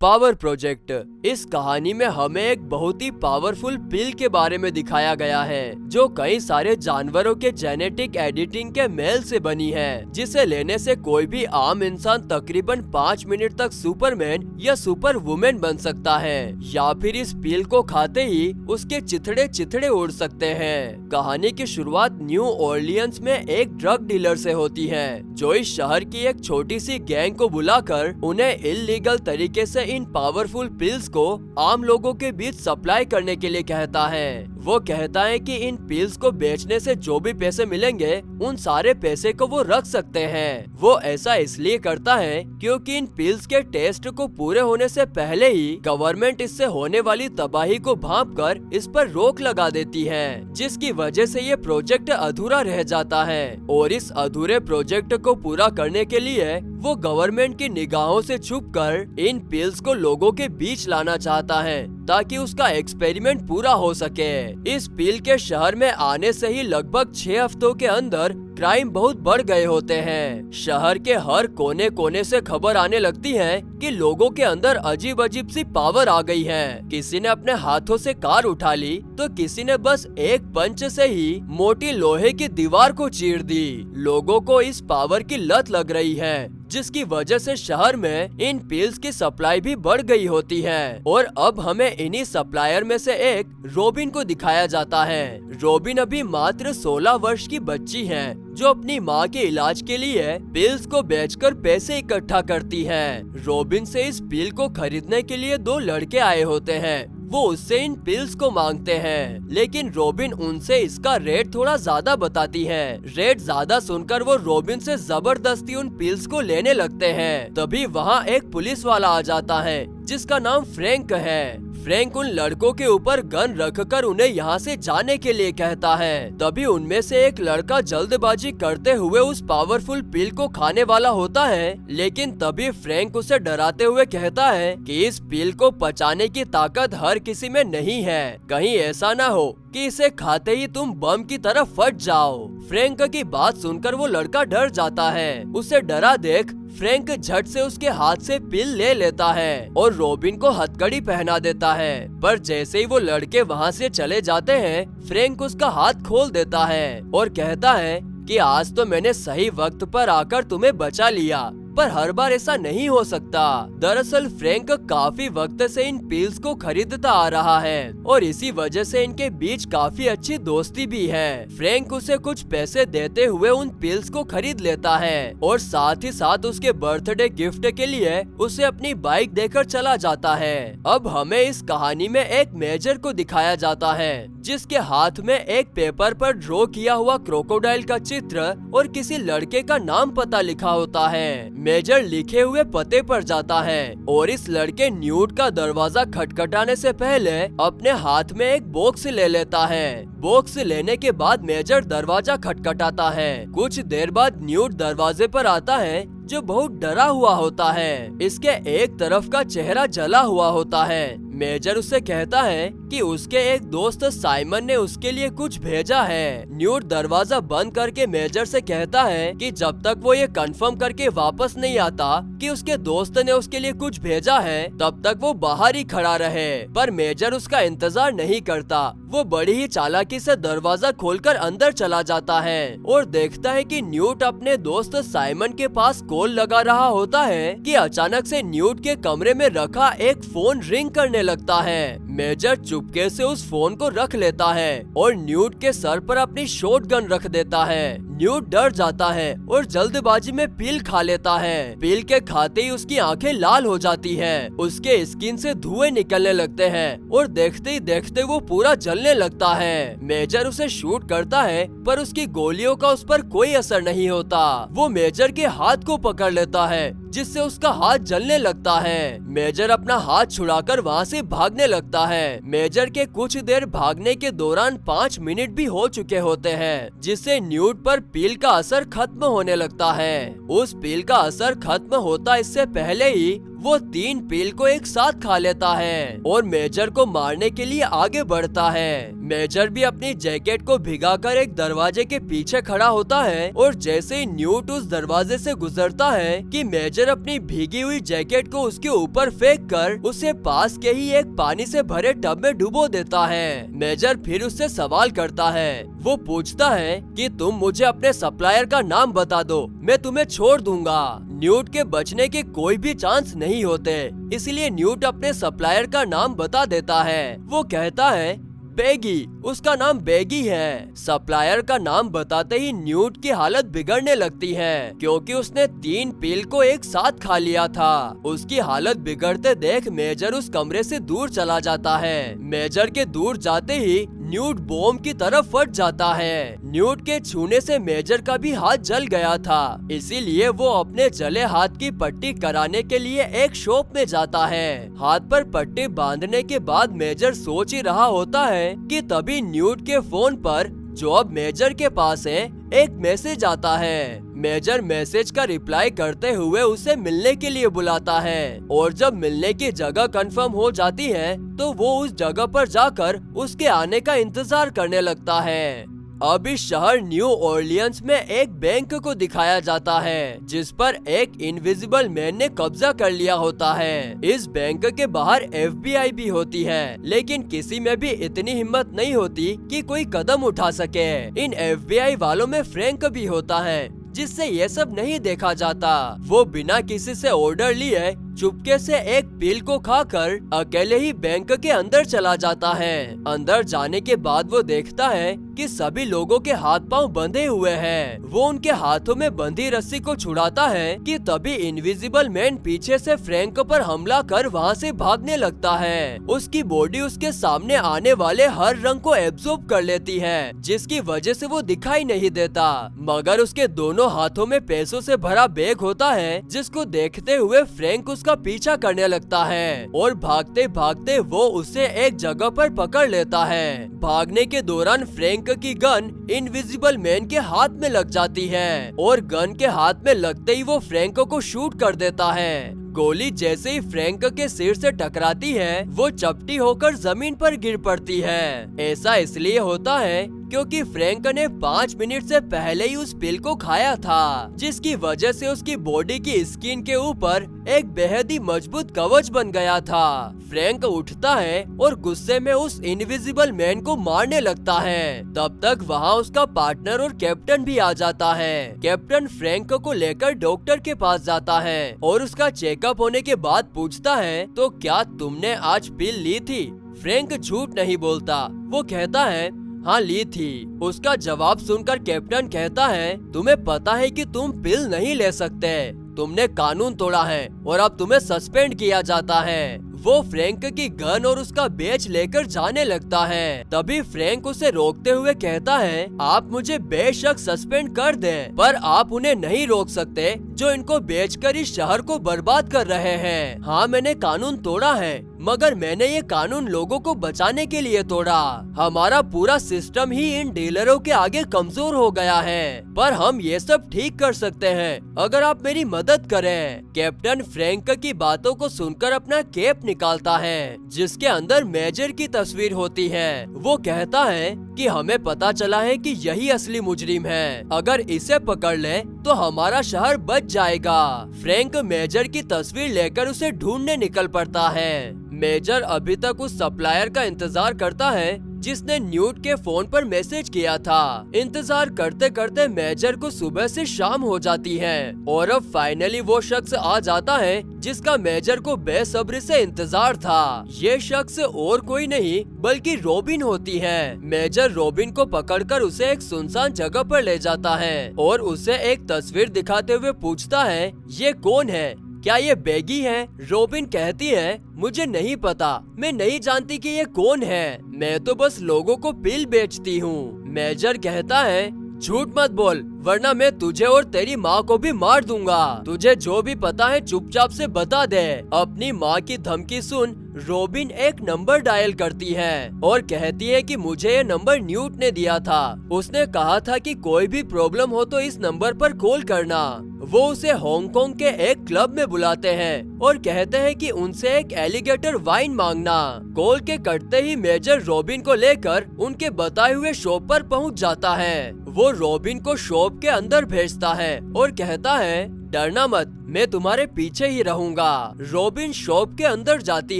Power project. इस कहानी में हमें एक बहुत ही पावरफुल पिल के बारे में दिखाया गया है जो कई सारे जानवरों के जेनेटिक एडिटिंग के मेल से बनी है, जिसे लेने से कोई भी आम इंसान तकरीबन 5 मिनट तक सुपरमैन या सुपर वुमेन बन सकता है, या फिर इस पिल को खाते ही उसके चिथड़े चिथड़े उड़ सकते हैं। कहानी की शुरुआत न्यू ऑरलियंस में एक ड्रग डीलर से होती है, जो इस शहर की एक छोटी सी गैंग को बुलाकर उन्हें इल्लीगल तरीके से इन पावरफुल पिल्स को आम लोगों के बीच सप्लाई करने के लिए कहता है। वो कहता है कि इन पिल्स को बेचने से जो भी पैसे मिलेंगे उन सारे पैसे को वो रख सकते हैं। वो ऐसा इसलिए करता है क्योंकि इन पिल्स के टेस्ट को पूरे होने से पहले ही गवर्नमेंट इससे होने वाली तबाही को भांपकर इस पर रोक लगा देती है, जिसकी वजह से ये प्रोजेक्ट अधूरा रह जाता है। और इस अधूरे प्रोजेक्ट को पूरा करने के लिए वो गवर्नमेंट की निगाहों से छुपकर इन पिल्स को लोगों के बीच लाना चाहता है ताकि उसका एक्सपेरिमेंट पूरा हो सके। इस पिल के शहर में आने से ही लगभग 6 हफ्तों के अंदर क्राइम बहुत बढ़ गए होते हैं। शहर के हर कोने कोने से खबर आने लगती है कि लोगों के अंदर अजीब अजीब सी पावर आ गई है। किसी ने अपने हाथों से कार उठा ली तो किसी ने बस एक पंच से ही मोटी लोहे की दीवार को चीर दी। लोगों को इस पावर की लत लग रही है, जिसकी वजह से शहर में इन पिल्स की सप्लाई भी बढ़ गई होती है। और अब हमें इन्हीं सप्लायर में से एक रोबिन को दिखाया जाता है। रोबिन अभी मात्र 16 वर्ष की बच्ची है जो अपनी माँ के इलाज के लिए पिल्स को बेचकर पैसे इकट्ठा करती है। रोबिन से इस पिल को खरीदने के लिए 2 लड़के आए होते हैं। वो उससे इन पिल्स को मांगते हैं, लेकिन रोबिन उनसे इसका रेट थोड़ा ज्यादा बताती है। रेट ज्यादा सुनकर वो रोबिन से जबरदस्ती उन पिल्स को लेने लगते हैं। तभी वहाँ एक पुलिस वाला आ जाता है जिसका नाम फ्रैंक है। फ्रैंक उन लड़कों के ऊपर गन रखकर उन्हें यहाँ से जाने के लिए कहता है। तभी उनमें से एक लड़का जल्दबाजी करते हुए उस पावरफुल पिल को खाने वाला होता है, लेकिन तभी फ्रैंक उसे डराते हुए कहता है कि इस पिल को पचाने की ताकत हर किसी में नहीं है। कहीं ऐसा ना हो कि इसे खाते ही तुम बम की तरह फट जाओ। फ्रैंक की बात सुनकर वो लड़का डर जाता है। उसे डरा देख फ्रैंक झट से उसके हाथ से पिल ले लेता है और रोबिन को हथकड़ी पहना देता है। पर जैसे ही वो लड़के वहाँ से चले जाते हैं, फ्रैंक उसका हाथ खोल देता है और कहता है कि आज तो मैंने सही वक्त पर आकर तुम्हें बचा लिया, पर हर बार ऐसा नहीं हो सकता। दरअसल फ्रैंक काफी वक्त से इन पिल्स को खरीदता आ रहा है और इसी वजह से इनके बीच काफी अच्छी दोस्ती भी है। फ्रैंक उसे कुछ पैसे देते हुए उन पिल्स को खरीद लेता है और साथ ही साथ उसके बर्थडे गिफ्ट के लिए उसे अपनी बाइक देकर चला जाता है। अब हमें इस कहानी में एक मेजर को दिखाया जाता है जिसके हाथ में एक पेपर पर ड्रॉ किया हुआ क्रोकोडाइल का चित्र और किसी लड़के का नाम पता लिखा होता है। मेजर लिखे हुए पते पर जाता है और इस लड़के न्यूट का दरवाजा खटखटाने से पहले अपने हाथ में एक बॉक्स ले लेता है। बॉक्स लेने के बाद मेजर दरवाजा खटखटाता है। कुछ देर बाद न्यूट दरवाजे पर आता है जो बहुत डरा हुआ होता है। इसके एक तरफ का चेहरा जला हुआ होता है। मेजर उससे कहता है कि उसके एक दोस्त साइमन ने उसके लिए कुछ भेजा है। न्यूट दरवाजा बंद करके मेजर से कहता है कि जब तक वो ये कंफर्म करके वापस नहीं आता कि उसके दोस्त ने उसके लिए कुछ भेजा है, तब तक वो बाहर ही खड़ा रहे। पर मेजर उसका इंतजार नहीं करता। वो बड़ी ही चालाकी से दरवाजा खोलकर अंदर चला जाता है और देखता है कि न्यूट अपने दोस्त साइमन के पास कॉल लगा रहा होता है कि अचानक से न्यूट के कमरे में रखा एक फोन रिंग करने लगता है। मेजर चुपके से उस फोन को रख लेता है और न्यूट के सर पर अपनी शॉटगन रख देता है। न्यूट डर जाता है और जल्दबाजी में पिल खा लेता है। पिल के खाते ही उसकी आंखें लाल हो जाती हैं। उसके स्किन से धुएं निकलने लगते हैं और देखते ही देखते वो पूरा जलने लगता है। मेजर उसे शूट करता है पर उसकी गोलियों का उस पर कोई असर नहीं होता। वो मेजर के हाथ को पकड़ लेता है जिससे उसका हाथ जलने लगता है। मेजर अपना हाथ छुड़ाकर वहाँ से भागने लगता है। मेजर के कुछ देर भागने के दौरान 5 मिनट भी हो चुके होते हैं, जिससे न्यूट पर पिल का असर खत्म होने लगता है। उस पिल का असर खत्म होता इससे पहले ही वो 3 पिल को एक साथ खा लेता है और मेजर को मारने के लिए आगे बढ़ता है। मेजर भी अपनी जैकेट को भिगाकर एक दरवाजे के पीछे खड़ा होता है और जैसे ही न्यूट उस दरवाजे से गुजरता है कि मेजर अपनी भीगी हुई जैकेट को उसके ऊपर फेंक कर उसे पास के ही एक पानी से भरे टब में डुबो देता है। मेजर फिर उससे सवाल करता है। वो पूछता है कि तुम मुझे अपने सप्लायर का नाम बता दो, मैं तुम्हें छोड़ दूंगा। न्यूट के बचने के कोई भी चांस नहीं होते, इसलिए न्यूट अपने सप्लायर का नाम बता देता है। वो कहता है बेगी, उसका नाम बेगी है। सप्लायर का नाम बताते ही न्यूट की हालत बिगड़ने लगती है क्योंकि उसने 3 पिल को एक साथ खा लिया था। उसकी हालत बिगड़ते देख मेजर उस कमरे से दूर चला जाता है। मेजर के दूर जाते ही न्यूट बॉम्ब की तरफ फट जाता है। न्यूट के छूने से मेजर का भी हाथ जल गया था, इसीलिए वो अपने जले हाथ की पट्टी कराने के लिए एक शॉप में जाता है। हाथ पर पट्टी बांधने के बाद मेजर सोच ही रहा होता है कि तभी न्यूट के फोन पर, जो अब मेजर के पास है, एक मैसेज आता है। मेजर मैसेज का रिप्लाई करते हुए उसे मिलने के लिए बुलाता है और जब मिलने की जगह कंफर्म हो जाती है तो वो उस जगह पर जाकर उसके आने का इंतजार करने लगता है। अब इस शहर न्यू ऑरलियंस में एक बैंक को दिखाया जाता है जिस पर एक इनविजिबल मैन ने कब्जा कर लिया होता है। इस बैंक के बाहर FBI भी होती है, लेकिन किसी में भी इतनी हिम्मत नहीं होती कि कोई कदम उठा सके। इन FBI वालों में फ्रैंक भी होता है जिससे ये सब नहीं देखा जाता। वो बिना किसी से ऑर्डर लिए चुपके से एक पिल को खाकर अकेले ही बैंक के अंदर चला जाता है। अंदर जाने के बाद वो देखता है कि सभी लोगों के हाथ पांव बंधे हुए हैं। वो उनके हाथों में बंधी रस्सी को छुड़ाता है कि तभी इनविजिबल मैन पीछे से फ्रैंक पर हमला कर वहाँ से भागने लगता है। उसकी बॉडी उसके सामने आने वाले हर रंग को एब्जॉर्ब कर लेती है, जिसकी वजह से वो दिखाई नहीं देता। मगर उसके दोनों हाथों में पैसों से भरा बैग होता है, जिसको देखते हुए फ्रैंक उसका पीछा करने लगता है और भागते भागते वो उसे एक जगह पर पकड़ लेता है। भागने के दौरान फ्रैंक की गन इनविजिबल मैन के हाथ में लग जाती है और गन के हाथ में लगते ही वो फ्रैंक को शूट कर देता है। गोली जैसे ही फ्रैंक के सिर से टकराती है वो चपटी होकर जमीन पर गिर पड़ती है। ऐसा इसलिए होता है क्योंकि फ्रैंक ने 5 मिनट से पहले ही उस पिल को खाया था, जिसकी वजह से उसकी बॉडी की स्किन के ऊपर एक बेहद ही मजबूत कवच बन गया था। फ्रैंक उठता है और गुस्से में उस इनविजिबल मैन को मारने लगता है। तब तक वहाँ उसका पार्टनर और कैप्टन भी आ जाता है। कैप्टन फ्रैंक को लेकर डॉक्टर के पास जाता है और उसका चेकअप होने के बाद पूछता है, तो क्या तुमने आज पिल ली थी? फ्रैंक झूठ नहीं बोलता, वो कहता है हाँ ली थी। उसका जवाब सुनकर कैप्टन कहता है, तुम्हें पता है कि तुम पिल नहीं ले सकते, तुमने कानून तोड़ा है और अब तुम्हें सस्पेंड किया जाता है। वो फ्रैंक की गन और उसका बैच लेकर जाने लगता है। तभी फ्रैंक उसे रोकते हुए कहता है, आप मुझे बेशक सस्पेंड कर दें, पर आप उन्हें नहीं रोक सकते जो इनको बेचकर इस शहर को बर्बाद कर रहे हैं। हाँ, मैंने कानून तोड़ा है, मगर मैंने ये कानून लोगों को बचाने के लिए तोड़ा। हमारा पूरा सिस्टम ही इन डीलरों के आगे कमजोर हो गया है, पर हम ये सब ठीक कर सकते हैं अगर आप मेरी मदद करें। कैप्टन फ्रैंक की बातों को सुनकर अपना कैप निकालता है जिसके अंदर मेजर की तस्वीर होती है। वो कहता है कि हमें पता चला है कि यही असली मुजरिम है, अगर इसे पकड़ ले तो हमारा शहर बच जाएगा। फ्रैंक मेजर की तस्वीर लेकर उसे ढूंढने निकल पड़ता है। मेजर अभी तक उस सप्लायर का इंतजार करता है जिसने न्यूट के फोन पर मैसेज किया था। इंतजार करते करते मेजर को सुबह से शाम हो जाती है और अब फाइनली वो शख्स आ जाता है जिसका मेजर को बेसब्री से इंतजार था। ये शख्स और कोई नहीं बल्कि रॉबिन होती है। मेजर रॉबिन को पकड़कर उसे एक सुनसान जगह पर ले जाता है और उसे एक तस्वीर दिखाते हुए पूछता है, ये कौन है? क्या ये बेगी है? रॉबिन कहती है, मुझे नहीं पता, मैं नहीं जानती कि ये कौन है, मैं तो बस लोगों को पिल बेचती हूँ। मेजर कहता है, झूठ मत बोल वरना मैं तुझे और तेरी माँ को भी मार दूंगा। तुझे जो भी पता है चुपचाप से बता दे। अपनी माँ की धमकी सुन रॉबिन एक नंबर डायल करती है और कहती है कि मुझे ये नंबर न्यूट ने दिया था। उसने कहा था कि कोई भी प्रॉब्लम हो तो इस नंबर पर कॉल करना। वो उसे हांगकांग के एक क्लब में बुलाते हैं और कहते हैं कि उनसे एक एलिगेटर वाइन मांगना। कॉल के कटते ही मेजर रॉबिन को लेकर उनके बताए हुए शॉप पर पहुंच जाता है। वो रॉबिन को शॉप के अंदर भेजता है और कहता है, डरना मत, मैं तुम्हारे पीछे ही रहूंगा। रॉबिन शॉप के अंदर जाती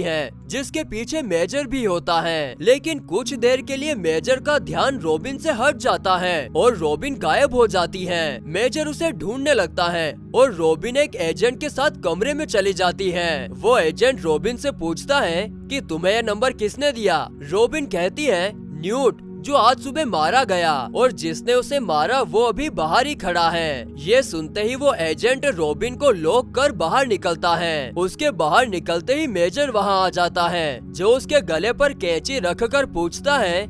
है, जिसके पीछे मेजर भी होता है, लेकिन कुछ देर के लिए मेजर का ध्यान रॉबिन से हट जाता है और रॉबिन गायब हो जाती है। मेजर उसे ढूंढने लगता है और रॉबिन एक एजेंट के साथ कमरे में चली जाती है। वो एजेंट रॉबिन से पूछता है कि तुम्हें यह नंबर किसने दिया। रॉबिन कहती है, न्यूट, जो आज सुबह मारा गया, और जिसने उसे मारा वो अभी बाहर ही खड़ा है। ये सुनते ही वो एजेंट रॉबिन को लॉक कर बाहर निकलता है। उसके बाहर निकलते ही मेजर वहाँ आ जाता है, जो उसके गले पर कैंची रखकर पूछता है,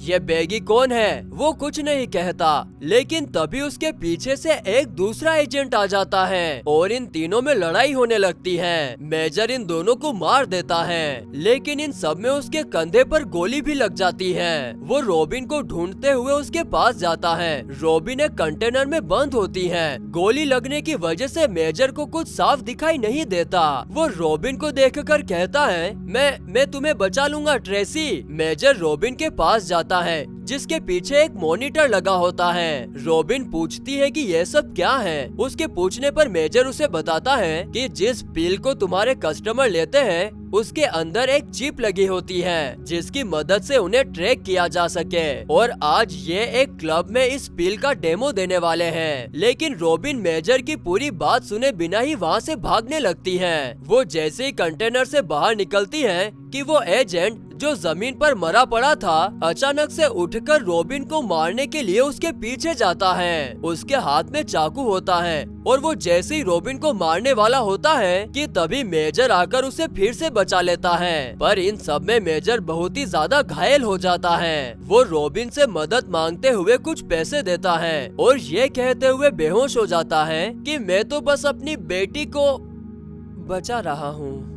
ये बैगी कौन है। वो कुछ नहीं कहता, लेकिन तभी उसके पीछे से एक दूसरा एजेंट आ जाता है और इन तीनों में लड़ाई होने लगती है। मेजर इन दोनों को मार देता है, लेकिन इन सब में उसके कंधे पर गोली भी लग जाती है। वो रॉबिन को ढूंढते हुए उसके पास जाता है। रॉबिन एक कंटेनर में बंद होती है। गोली लगने की वजह से मेजर को कुछ साफ दिखाई नहीं देता। वो रॉबिन को देखकर कहता है, मैं तुम्हें बचा लूंगा ट्रेसी। मेजर रॉबिन के पास जाता है, जिसके पीछे एक मॉनिटर लगा होता है। रॉबिन पूछती है कि ये सब क्या है। उसके पूछने पर मेजर उसे बताता है कि जिस पिल को तुम्हारे कस्टमर लेते हैं उसके अंदर एक चिप लगी होती है, जिसकी मदद से उन्हें ट्रैक किया जा सके। और आज ये एक क्लब में इस पिल का डेमो देने वाले हैं। लेकिन रॉबिन मेजर की पूरी बात सुने बिना ही वहाँ से भागने लगती है। वो जैसे ही कंटेनर से बाहर निकलती है कि वो एजेंट जो जमीन पर मरा पड़ा था अचानक से उठकर रॉबिन को मारने के लिए उसके पीछे जाता है। उसके हाथ में चाकू होता है और वो जैसे ही रॉबिन को मारने वाला होता है कि तभी मेजर आकर उसे फिर से बचा लेता है। पर इन सब में मेजर बहुत ही ज्यादा घायल हो जाता है। वो रॉबिन से मदद मांगते हुए कुछ पैसे देता है और ये कहते हुए बेहोश हो जाता है कि मैं तो बस अपनी बेटी को बचा रहा हूँ।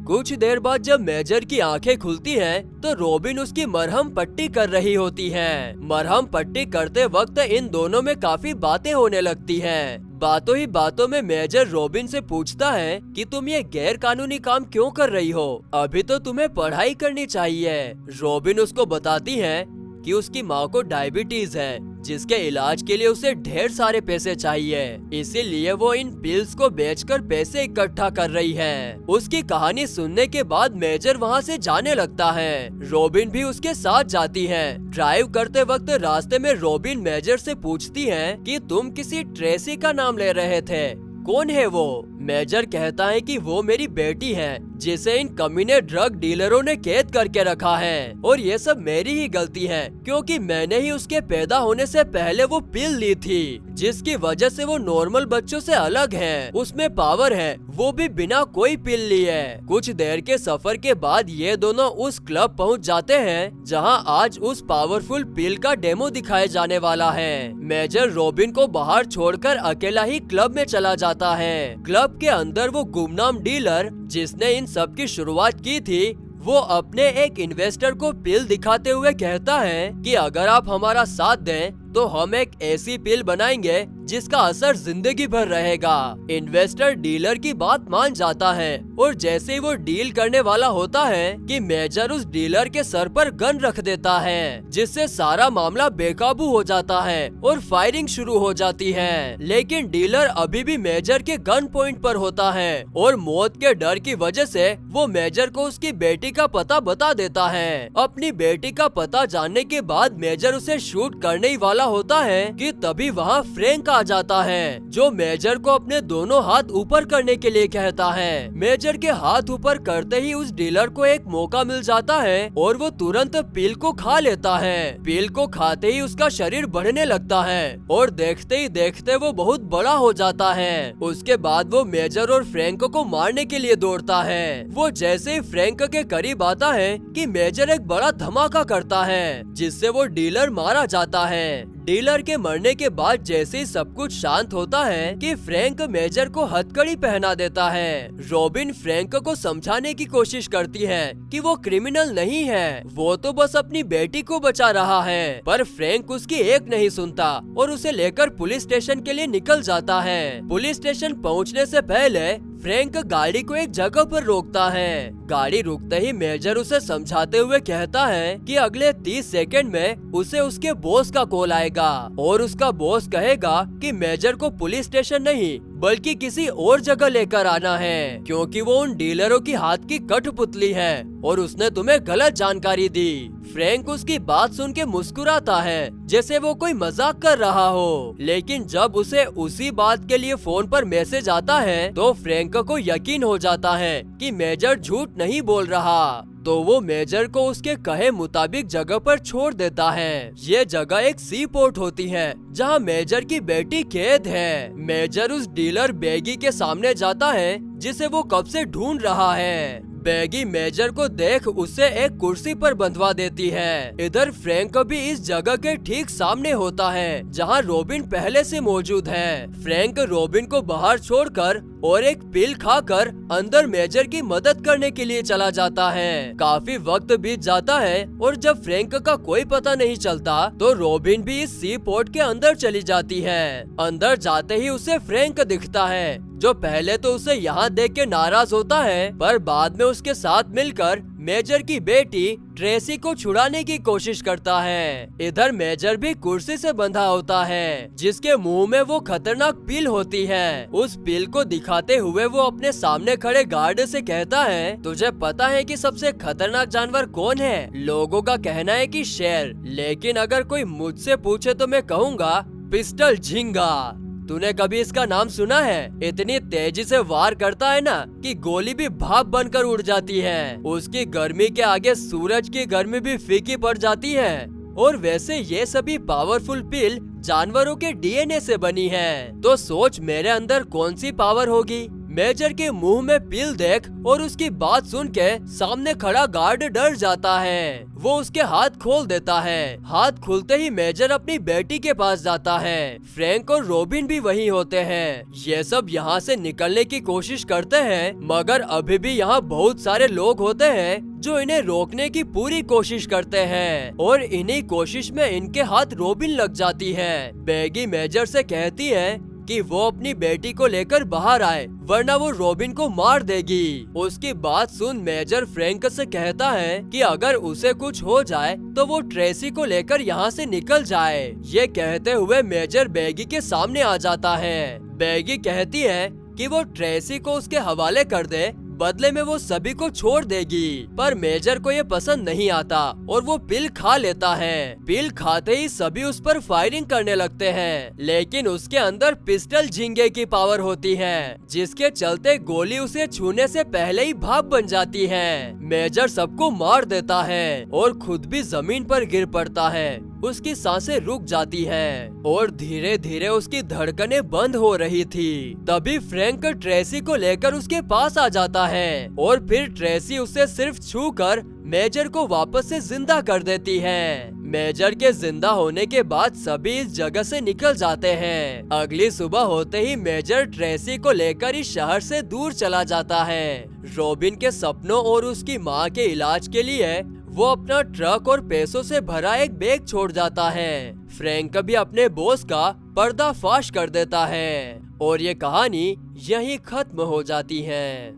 कुछ देर बाद जब मेजर की आंखें खुलती हैं, तो रॉबिन उसकी मरहम पट्टी कर रही होती है। मरहम पट्टी करते वक्त इन दोनों में काफी बातें होने लगती हैं। बातों ही बातों में मेजर रॉबिन से पूछता है कि तुम ये गैर कानूनी काम क्यों कर रही हो, अभी तो तुम्हें पढ़ाई करनी चाहिए। रॉबिन उसको बताती है कि उसकी माँ को डायबिटीज है, जिसके इलाज के लिए उसे ढेर सारे पैसे चाहिए, इसीलिए वो इन पिल्स को बेचकर पैसे इकट्ठा कर रही है। उसकी कहानी सुनने के बाद मेजर वहाँ से जाने लगता है। रॉबिन भी उसके साथ जाती है। ड्राइव करते वक्त रास्ते में रॉबिन मेजर से पूछती है कि तुम किसी ट्रेसी का नाम ले रहे थे, कौन है वो। मेजर कहता है कि वो मेरी बेटी है, जिसे इन कमीने ड्रग डीलरों ने कैद करके रखा है, और ये सब मेरी ही गलती है, क्योंकि मैंने ही उसके पैदा होने से पहले वो पिल ली थी, जिसकी वजह से वो नॉर्मल बच्चों से अलग है। उसमें पावर है, वो भी बिना कोई पिल लिए। कुछ देर के सफर के बाद ये दोनों उस क्लब पहुंच जाते हैं जहां आज उस पावरफुल पिल का डेमो दिखाया जाने वाला है। मेजर रॉबिन को बाहर छोड़कर अकेला ही क्लब में चला जाता है। क्लब के अंदर वो गुमनाम डीलर जिसने इन सब की शुरुआत की थी, वो अपने एक इन्वेस्टर को पिल दिखाते हुए कहता है कि अगर आप हमारा साथ दें तो हम एक ऐसी पिल बनाएंगे जिसका असर जिंदगी भर रहेगा। इन्वेस्टर डीलर की बात मान जाता है और जैसे ही वो डील करने वाला होता है कि मेजर उस डीलर के सर पर गन रख देता है, जिससे सारा मामला बेकाबू हो जाता है और फायरिंग शुरू हो जाती है। लेकिन डीलर अभी भी मेजर के गन पॉइंट पर होता है और मौत के डर की वजह से वो मेजर को उसकी बेटी का पता बता देता है। अपनी बेटी का पता जानने के बाद मेजर उसे शूट करने ही वाला होता है कि तभी वहाँ फ्रैंक आ जाता है, जो मेजर को अपने दोनों हाथ ऊपर करने के लिए कहता है। मेजर के हाथ ऊपर करते ही उस डीलर को एक मौका मिल जाता है और वो तुरंत पिल को खा लेता है। पिल को खाते ही उसका शरीर बढ़ने लगता है और देखते ही देखते वो बहुत बड़ा हो जाता है। उसके बाद वो मेजर और फ्रैंक को मारने के लिए दौड़ता है। वो जैसे ही फ्रैंक के करीब आता है कि मेजर एक बड़ा धमाका करता है, जिससे वो डीलर मारा जाता है। डीलर के मरने के बाद जैसे ही सब कुछ शांत होता है कि फ्रैंक मेजर को हथकड़ी पहना देता है। रॉबिन फ्रैंक को समझाने की कोशिश करती है कि वो क्रिमिनल नहीं है, वो तो बस अपनी बेटी को बचा रहा है, पर फ्रैंक उसकी एक नहीं सुनता और उसे लेकर पुलिस स्टेशन के लिए निकल जाता है। पुलिस स्टेशन पहुंचने से पहले फ्रैंक गाड़ी को एक जगह पर रोकता है। गाड़ी रुकते ही मेजर उसे समझाते हुए कहता है कि अगले 30 सेकंड में उसे उसके बॉस का कॉल आएगा और उसका बॉस कहेगा कि मेजर को पुलिस स्टेशन नहीं बल्कि किसी और जगह लेकर आना है, क्योंकि वो उन डीलरों की हाथ की कठपुतली है और उसने तुम्हें गलत जानकारी दी। फ्रैंक उसकी बात सुन के मुस्कुराता है जैसे वो कोई मजाक कर रहा हो, लेकिन जब उसे उसी बात के लिए फोन पर मैसेज आता है तो फ्रैंक को यकीन हो जाता है कि मेजर झूठ नहीं बोल रहा। तो वो मेजर को उसके कहे मुताबिक जगह पर छोड़ देता है। ये जगह एक सी पोर्ट होती है जहाँ मेजर की बेटी कैद है। मेजर उस डीलर बेगी के सामने जाता है जिसे वो कब से ढूंढ रहा है। बेगी मेजर को देख उसे एक कुर्सी पर बंधवा देती है। इधर फ्रैंक भी इस जगह के ठीक सामने होता है जहाँ रॉबिन पहले से मौजूद है। फ्रैंक रॉबिन को बाहर छोड़कर और एक पिल खाकर अंदर मेजर की मदद करने के लिए चला जाता है। काफी वक्त बीत जाता है और जब फ्रैंक का कोई पता नहीं चलता तो रॉबिन भी इस सी पोर्ट के अंदर चली जाती है। अंदर जाते ही उसे फ्रैंक दिखता है जो पहले तो उसे यहाँ देख के नाराज होता है, पर बाद में उसके साथ मिलकर मेजर की बेटी ट्रेसी को छुड़ाने की कोशिश करता है। इधर मेजर भी कुर्सी से बंधा होता है जिसके मुंह में वो खतरनाक पिल होती है। उस पिल को दिखाते हुए वो अपने सामने खड़े गार्ड से कहता है, तुझे पता है कि सबसे खतरनाक जानवर कौन है? लोगों का कहना है कि शेर, लेकिन अगर कोई मुझसे पूछे तो मैं कहूँगा पिस्टल झींगा। तूने कभी इसका नाम सुना है? इतनी तेजी से वार करता है ना कि गोली भी भाप बनकर उड़ जाती है। उसकी गर्मी के आगे सूरज की गर्मी भी फीकी पड़ जाती है। और वैसे ये सभी पावरफुल पिल जानवरों के डीएनए से बनी है, तो सोच मेरे अंदर कौन सी पावर होगी। मेजर के मुंह में पिल देख और उसकी बात सुन के सामने खड़ा गार्ड डर जाता है। वो उसके हाथ खोल देता है। हाथ खुलते ही मेजर अपनी बेटी के पास जाता है। फ्रैंक और रॉबिन भी वहीं होते हैं। ये सब यहाँ से निकलने की कोशिश करते हैं, मगर अभी भी यहाँ बहुत सारे लोग होते हैं जो इन्हें रोकने की पूरी कोशिश करते हैं और इन्हीं कोशिश में इनके हाथ रॉबिन लग जाती है। बेगी मेजर से कहती है कि वो अपनी बेटी को लेकर बाहर आए वरना वो रॉबिन को मार देगी। उसकी बात सुन मेजर फ्रैंक से कहता है कि अगर उसे कुछ हो जाए तो वो ट्रेसी को लेकर यहाँ से निकल जाए। ये कहते हुए मेजर बेगी के सामने आ जाता है। बेगी कहती है कि वो ट्रेसी को उसके हवाले कर दे, बदले में वो सभी को छोड़ देगी, पर मेजर को ये पसंद नहीं आता और वो पिल खा लेता है। पिल खाते ही सभी उस पर फायरिंग करने लगते हैं, लेकिन उसके अंदर पिस्टल झींगे की पावर होती है जिसके चलते गोली उसे छूने से पहले ही भाप बन जाती है। मेजर सबको मार देता है और खुद भी जमीन पर गिर पड़ता है। उसकी सांसें रुक जाती है और धीरे धीरे उसकी धड़कनें बंद हो रही थी। तभी फ्रैंक ट्रेसी को लेकर उसके पास आ जाता है और फिर ट्रेसी उसे सिर्फ छूकर मेजर को वापस से जिंदा कर देती है। मेजर के जिंदा होने के बाद सभी इस जगह से निकल जाते हैं। अगली सुबह होते ही मेजर ट्रेसी को लेकर इस शहर से दूर चला जाता है। रॉबिन के सपनों और उसकी माँ के इलाज के लिए वो अपना ट्रक और पैसों से भरा एक बैग छोड़ जाता है। फ्रैंक भी अपने बॉस का पर्दाफाश कर देता है और ये कहानी यहीं खत्म हो जाती है।